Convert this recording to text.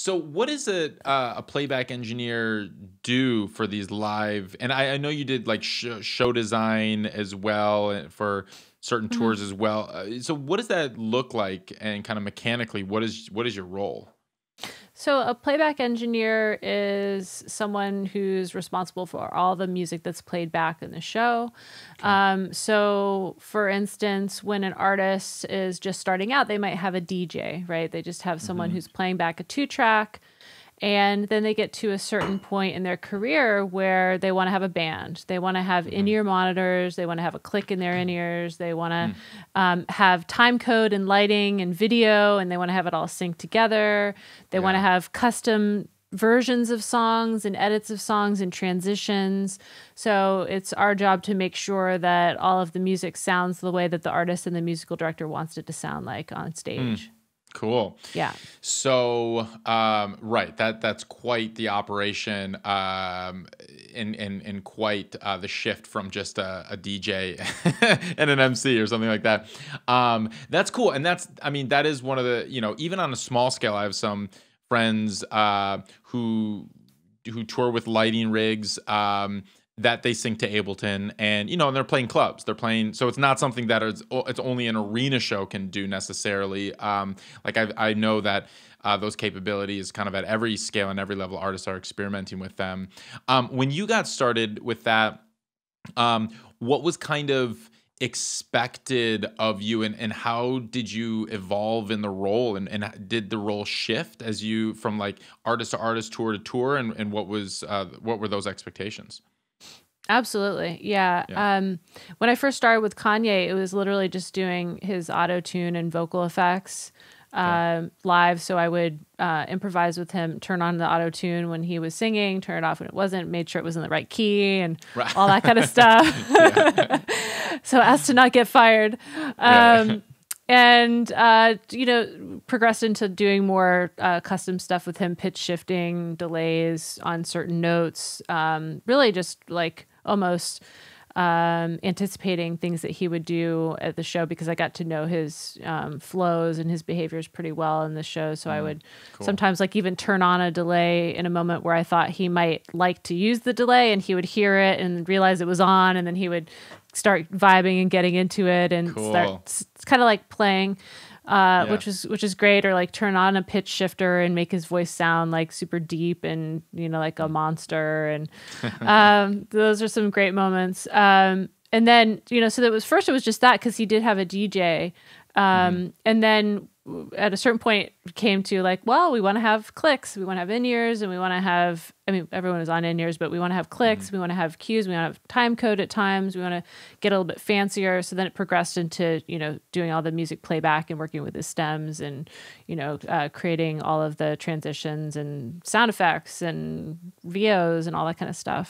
So what does a playback engineer do for these live? And I know you did like show design as well for certain Mhm. tours as well. So what does that look like, and kind of mechanically, what is your role? So, a playback engineer is someone who's responsible for all the music that's played back in the show. Okay. So, for instance, when an artist is just starting out, they might have a DJ, right? They just have someone Hmm. who's playing back a two track. And then they get to a certain point in their career where they want to have a band. They want to have in Hmm. ear monitors. They want to have a click in their in ears. They want to Hmm. have time code and lighting and video, and they want to have it all synced together. They want to Yeah. have custom versions of songs and edits of songs and transitions. So it's our job to make sure that all of the music sounds the way that the artist and the musical director wants it to sound like on Hmm. stage. Cool. Yeah. So, right, that's quite the operation, and quite the shift from just a DJ and an MC or something like that. That's cool, and I mean, that is one of the, even on a small scale. I have some friends who tour with lighting rigs. That they sync to Ableton, and they're playing clubs. They're playing, so it's not something that it's only an arena show can do necessarily. Like I know that those capabilities kind of at every scale and every level, artists are experimenting with them. When you got started with that, what was kind of expected of you, and how did you evolve in the role, and did the role shift as you from like artist to artist, tour to tour, and what were those expectations? Absolutely. Yeah. Yeah. When I first started with Kanye, it was literally just doing his auto tune and vocal effects Okay. live. So I would improvise with him, turn on the auto tune when he was singing, turn it off when it wasn't, made sure it was in the right key and Right. all that kind of stuff. Yeah. So as to not get fired. Yeah. And progressed into doing more custom stuff with him, pitch shifting, delays on certain notes, really just like almost anticipating things that he would do at the show, because I got to know his flows and his behaviors pretty well in the show. So I would Cool. sometimes like even turn on a delay in a moment where I thought he might like to use the delay, and he would hear it and realize it was on, and then he would start vibing and getting into it and start, Cool. it's kind of like playing, Yeah. which is great. Or like turn on a pitch shifter and make his voice sound like super deep and like a monster. And those are some great moments. And then so that was first, it was just that because he did have a DJ, Hmm. and then at a certain point it came to like, well, we want to have clicks, we want to have in-ears, and we want to have, I mean, everyone is on in-ears, but we want to have clicks, we want to have cues, we want to have time code at times, we want to get a little bit fancier. So then it progressed into doing all the music playback and working with the stems, and creating all of the transitions and sound effects and VOs and all that kind of stuff.